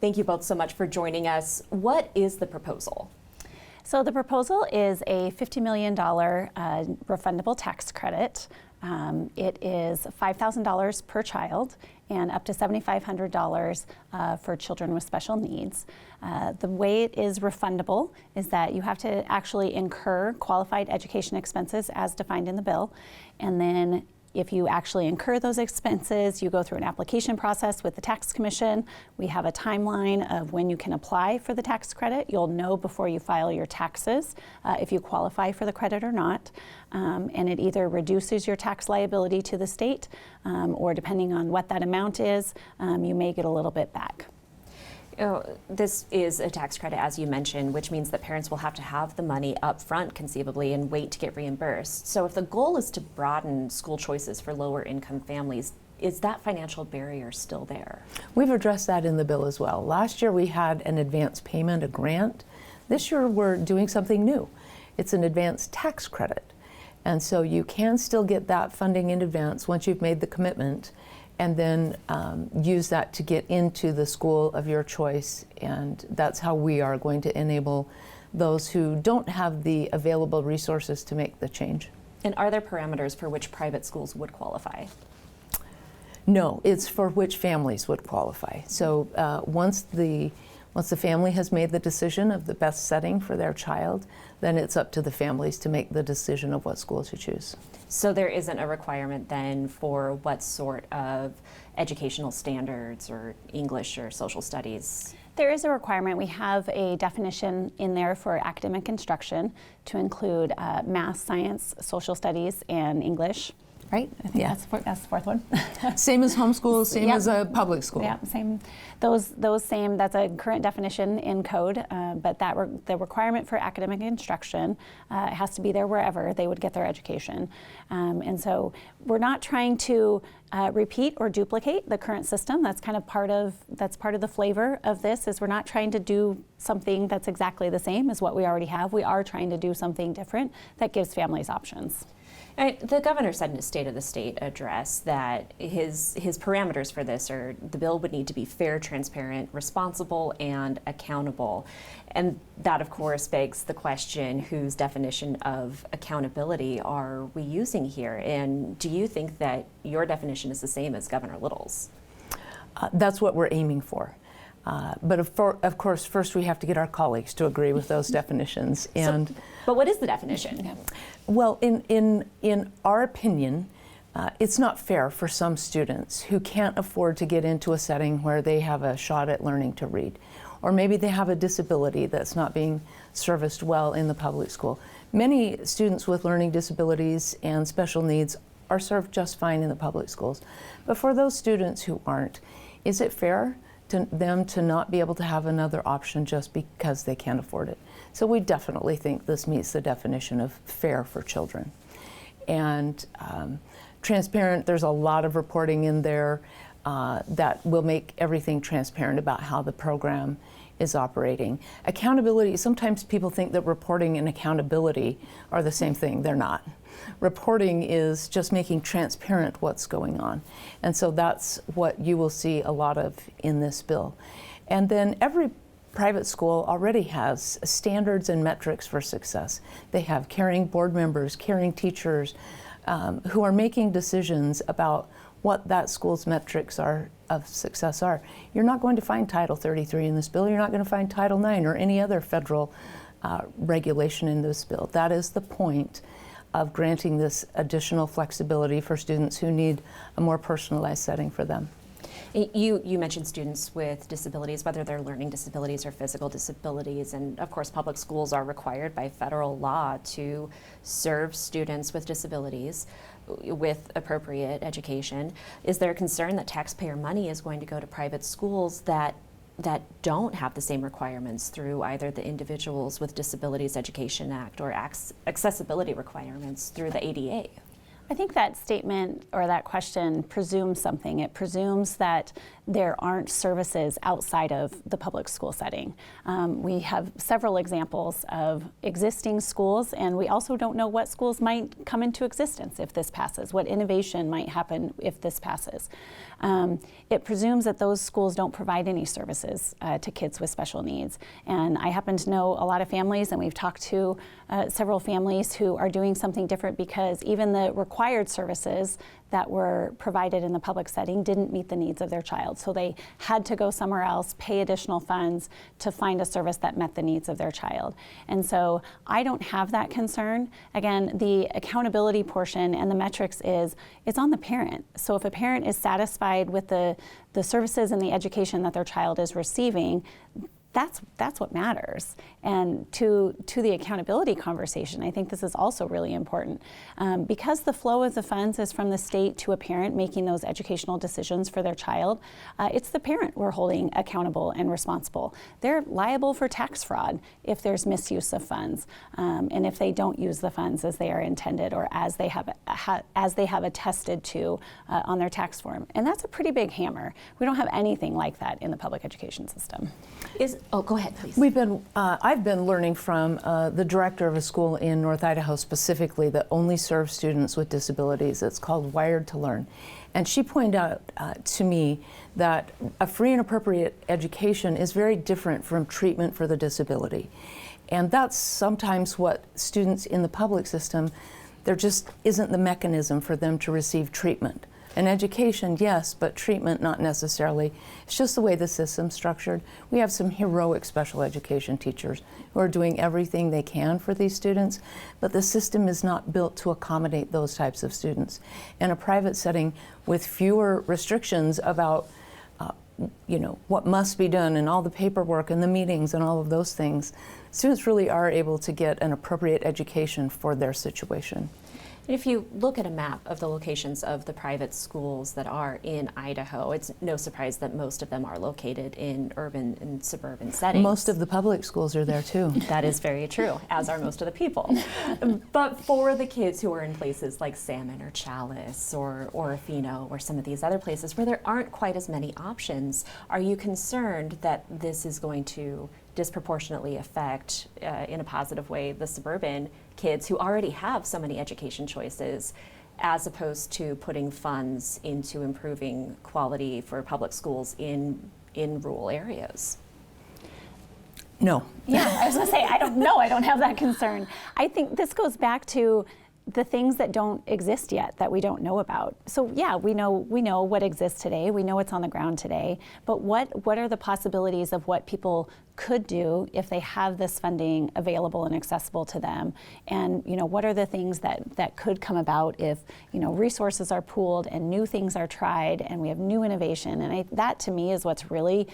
Thank you both so much for joining us. What is the proposal? So the proposal is a $50 million refundable tax credit. It is $5,000 per child and up to $7,500 for children with special needs. The way it is refundable is that you have to actually incur qualified education expenses as defined in the bill, and then if you actually incur those expenses, you go through an application process with the tax commission. We have a timeline of when you can apply for the tax credit. You'll know before you file your taxes if you qualify for the credit or not. And it either reduces your tax liability to the state, or depending on what that amount is, you may get a little bit back. This is a tax credit, as you mentioned, which means that parents will have to have the money up front, conceivably, and wait to get reimbursed. So if the goal is to broaden school choices for lower income families, is that financial barrier still there? We've addressed that in the bill as well. Last year we had an advance payment, a grant. This year we're doing something new. It's an advance tax credit. And so you can still get that funding in advance once you've made the commitment, and then use that to get into the school of your choice. And that's how we are going to enable those who don't have the available resources to make the change. And are there parameters for which private schools would qualify? No, it's for which families would qualify. So once the family has made the decision of the best setting for their child, then it's up to the families to make the decision of what school to choose. So there isn't a requirement then for what sort of educational standards or English or social studies? There is a requirement. We have a definition in there for academic instruction to include math, science, social studies, and English. Right? I think that's the fourth one. Same as homeschool, same as a public school. Yeah, same. Those same. That's a current definition in code, but the requirement for academic instruction has to be there wherever they would get their education, and so we're not trying to repeat or duplicate the current system. That's kind of part of the flavor of this. Is we're not trying to do something that's exactly the same as what we already have. We are trying to do something different that gives families options. The governor said in his State of the State address that his parameters for this are the bill would need to be fair, transparent, responsible, and accountable. And that, of course, begs the question, whose definition of accountability are we using here? And do you think that your definition is the same as Governor Little's? That's what we're aiming for. But of course, first we have to get our colleagues to agree with those definitions. And but what is the definition? Well, in our opinion, it's not fair for some students who can't afford to get into a setting where they have a shot at learning to read, or maybe they have a disability that's not being serviced well in the public school. Many students with learning disabilities and special needs are served just fine in the public schools. But for those students who aren't, is it fair to them to not be able to have another option just because they can't afford it? So we definitely think this meets the definition of fair for children. And transparent, there's a lot of reporting in there that will make everything transparent about how the program is operating. Accountability, sometimes people think that reporting and accountability are the same thing. They're not. Reporting is just making transparent what's going on. And so that's what you will see a lot of in this bill. And then every private school already has standards and metrics for success. They have caring board members, caring teachers who are making decisions about what that school's metrics are of success are. You're not going to find Title 33 in this bill. You're not going to find Title 9 or any other federal regulation in this bill. That is the point of granting this additional flexibility for students who need a more personalized setting for them. You mentioned students with disabilities, whether they're learning disabilities or physical disabilities, and of course public schools are required by federal law to serve students with disabilities with appropriate education. Is there a concern that taxpayer money is going to go to private schools that don't have the same requirements through either the Individuals with Disabilities Education Act or accessibility requirements through the ADA? I think that statement or that question presumes something. It presumes that there aren't services outside of the public school setting. We have several examples of existing schools, and we also don't know what schools might come into existence if this passes, what innovation might happen if this passes. It presumes that those schools don't provide any services to kids with special needs. And I happen to know a lot of families, and we've talked to several families who are doing something different because even the required services that were provided in the public setting didn't meet the needs of their child. So they had to go somewhere else, pay additional funds to find a service that met the needs of their child. And so I don't have that concern. Again, the accountability portion and the metrics it's on the parent. So if a parent is satisfied with the services and the education that their child is receiving, that's what matters. And to the accountability conversation, I think this is also really important. Because the flow of the funds is from the state to a parent making those educational decisions for their child, it's the parent we're holding accountable and responsible. They're liable for tax fraud if there's misuse of funds, and if they don't use the funds as they are intended or as they have attested to on their tax form. And that's a pretty big hammer. We don't have anything like that in the public education system. Go ahead, please. I've been learning from the director of a school in North Idaho specifically that only serves students with disabilities. It's called Wired to Learn. And she pointed out to me that a free and appropriate education is very different from treatment for the disability. And that's sometimes what students in the public system, there just isn't the mechanism for them to receive treatment. An education, yes, but treatment, not necessarily. It's just the way the system's structured. We have some heroic special education teachers who are doing everything they can for these students, but the system is not built to accommodate those types of students. In a private setting with fewer restrictions about what must be done and all the paperwork and the meetings and all of those things, students really are able to get an appropriate education for their situation. If you look at a map of the locations of the private schools that are in Idaho, it's no surprise that most of them are located in urban and suburban settings. Most of the public schools are there too. That is very true, as are most of the people. But for the kids who are in places like Salmon or Chalice or Orofino or some of these other places where there aren't quite as many options, are you concerned that this is going to disproportionately affect, in a positive way, the suburban kids who already have so many education choices, as opposed to putting funds into improving quality for public schools in rural areas? No. Yeah, I was going to say, I don't know. I don't have that concern. I think this goes back to the things that don't exist yet that we don't know about. So yeah, we know what exists today. We know what's on the ground today. But what are the possibilities of what people could do if they have this funding available and accessible to them? And what are the things that could come about if resources are pooled and new things are tried and we have new innovation? And that to me is what's really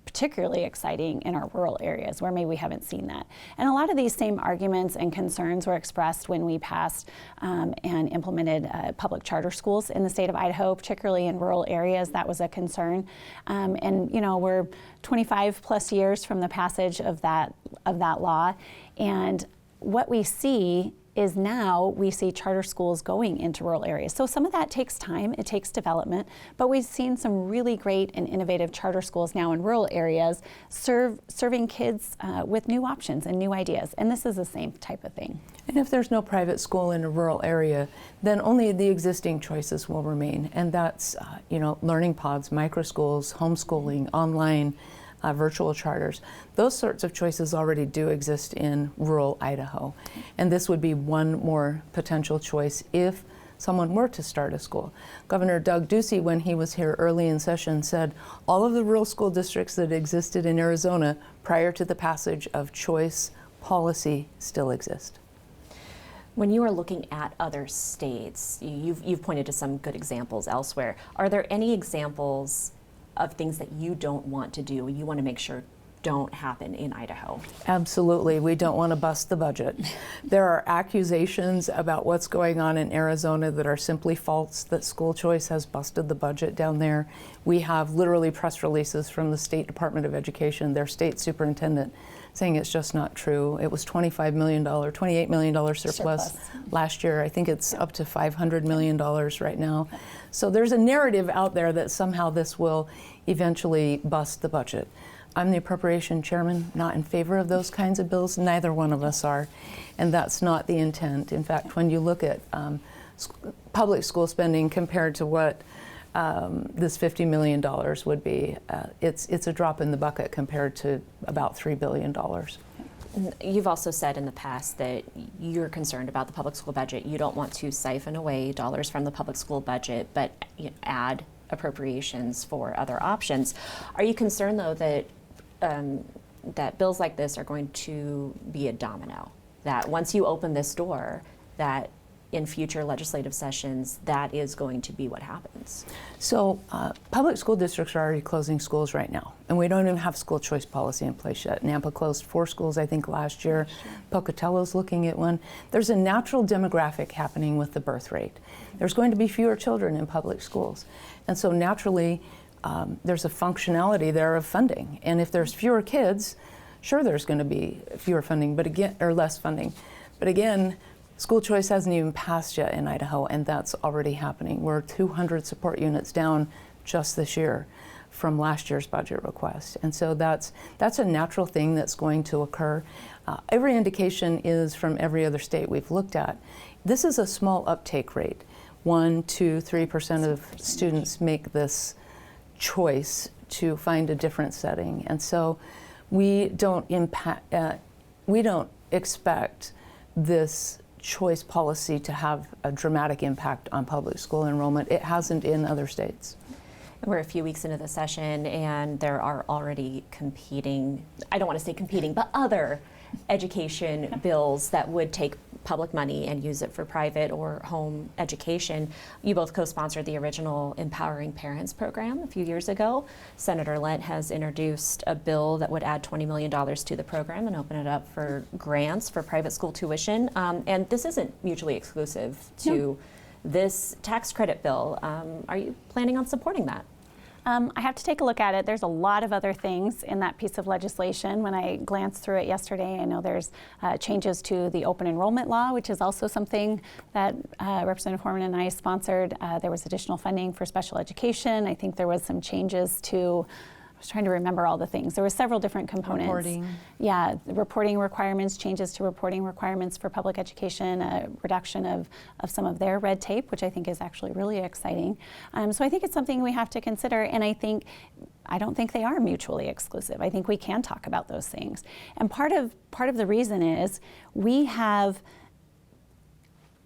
particularly exciting in our rural areas where maybe we haven't seen that. And a lot of these same arguments and concerns were expressed when we passed and implemented public charter schools in the state of Idaho, particularly in rural areas. That was a concern. And we're 25 plus years from the passage of that law. And what we see is now we see charter schools going into rural areas. So some of that takes time, it takes development, but we've seen some really great and innovative charter schools now in rural areas serving kids with new options and new ideas. And this is the same type of thing. And if there's no private school in a rural area, then only the existing choices will remain. And that's, learning pods, micro schools, homeschooling, online, virtual charters. Those sorts of choices already do exist in rural Idaho. And this would be one more potential choice if someone were to start a school. Governor Doug Ducey, when he was here early in session, said all of the rural school districts that existed in Arizona prior to the passage of choice policy still exist. When you are looking at other states, you've pointed to some good examples elsewhere. Are there any examples of things that you don't want to do, you want to make sure don't happen in Idaho. Absolutely. We don't want to bust the budget. There are accusations about what's going on in Arizona that are simply false, that school choice has busted the budget down there. We have literally press releases from the State Department of Education, their state superintendent, saying it's just not true. It was $28 million surplus last year. I think it's up to $500 million right now. So there's a narrative out there that somehow this will eventually bust the budget. I'm the appropriation chairman, not in favor of those kinds of bills. Neither one of us are, and that's not the intent. In fact, when you look at public school spending compared to what this $50 million would be, it's a drop in the bucket compared to about $3 billion. You've also said in the past that you're concerned about the public school budget. You don't want to siphon away dollars from the public school budget, but add appropriations for other options. Are you concerned, though, that that bills like this are going to be a domino? That once you open this door, that in future legislative sessions, that is going to be what happens? So public school districts are already closing schools right now, and we don't even have school choice policy in place yet. Nampa closed 4 schools, I think, last year. Pocatello's looking at one. There's a natural demographic happening with the birth rate. There's going to be fewer children in public schools, and so naturally there's a functionality there of funding. And if there's fewer kids, sure, there's going to be fewer funding, but again, or less funding. But again, school choice hasn't even passed yet in Idaho, and that's already happening. We're 200 support units down just this year from last year's budget request. And so that's a natural thing that's going to occur. Every indication is from every other state we've looked at. This is a small uptake rate. 1%, 2%, 3% of students make this choice to find a different setting. And so we don't expect this choice policy to have a dramatic impact on public school enrollment. It hasn't in other states. We're a few weeks into the session, and there are already competing, I don't want to say competing, but other education bills that would take public money and use it for private or home education. You both co-sponsored the original Empowering Parents program a few years ago. Senator Lent has introduced a bill that would add $20 million to the program and open it up for grants for private school tuition. And this isn't mutually exclusive to this tax credit bill. Are you planning on supporting that? I have to take a look at it. There's a lot of other things in that piece of legislation. When I glanced through it yesterday, I know there's changes to the open enrollment law, which is also something that Representative Horman and I sponsored. There was additional funding for special education. I think there was some changes to, I was trying to remember all the things. There were several different components. Reporting. Yeah, reporting requirements, changes to reporting requirements for public education, a reduction of some of their red tape, which I think is actually really exciting. So I think it's something we have to consider, and I don't think they are mutually exclusive. I think we can talk about those things. And part of the reason is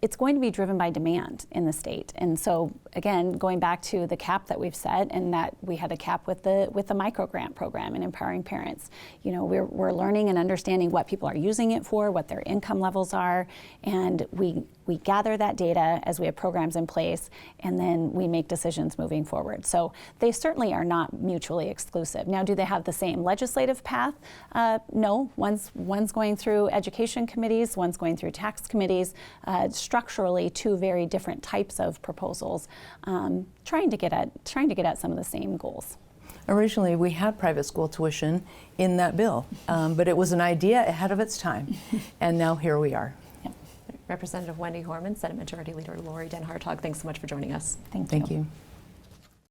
it's going to be driven by demand in the state. And so again, going back to the cap that we've set, and that we had a cap with the micro grant program and Empowering Parents. You know, we're learning and understanding what people are using it for, what their income levels are, and we gather that data as we have programs in place, and then we make decisions moving forward. So they certainly are not mutually exclusive. Now, do they have the same legislative path? No. One's going through education committees, one's going through tax committees. Structurally, 2 very different types of proposals, trying to get at some of the same goals. Originally, we had private school tuition in that bill, but it was an idea ahead of its time, and now here we are. Representative Wendy Horman, Senate Majority Leader Lori Den Hartog, thanks so much for joining us. Thank you.